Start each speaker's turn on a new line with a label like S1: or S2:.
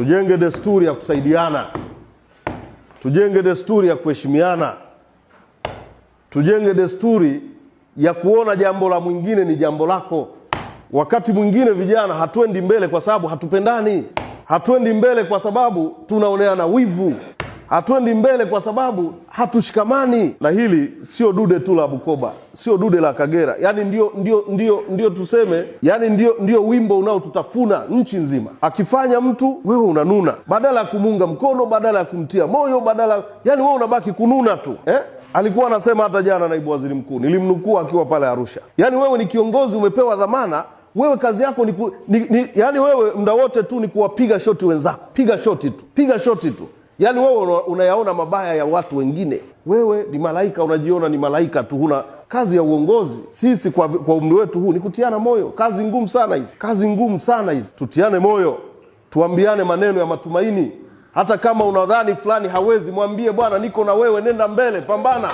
S1: Tujenge desturi ya kusaidiana. Tujenge desturi ya kuheshimiana. Tujenge desturi ya kuona jambo la mwingine ni jambo lako. Wakati mwingine vijana hatuendi mbele kwa sababu hatupendani. Hatuendi mbele kwa sababu tunaoneana wivu. Hatuendi mbele kwa sababu hatushikamani. Na hili sio dude tu la Bukoba, sio dude la Kagera. Yaani ndio tuseme, yani ndio wimbo unaotutafuna nchi nzima. Akifanya mtu, wewe unanuna. Badala ya kumunga mkono, badala ya kumtia moyo, yani wewe unabaki kununa tu. Alikuwa anasema hata jana naibu waziri mkuu, nilimnukua akiwa pale Arusha. Yani wewe ni kiongozi, umepewa dhamana, wewe kazi yako yani wewe muda wote tu ni kuwapiga shoti wenzako. Piga shoti tu. Piga shoti tu. Yani wewe unayaona mabaya ya watu wengine. Wewe ni malaika, unajiona ni malaika tu, huna kazi ya uongozi. Sisi kwa umri wetu huu ni kutiana moyo. Kazi ngumu sana hizi. Kazi ngumu sana hizi. Tutiane moyo. Tuambiane maneno ya matumaini. Hata kama unadhani fulani hawezi, mwambie bwana niko na wewe, nenda mbele, pambana.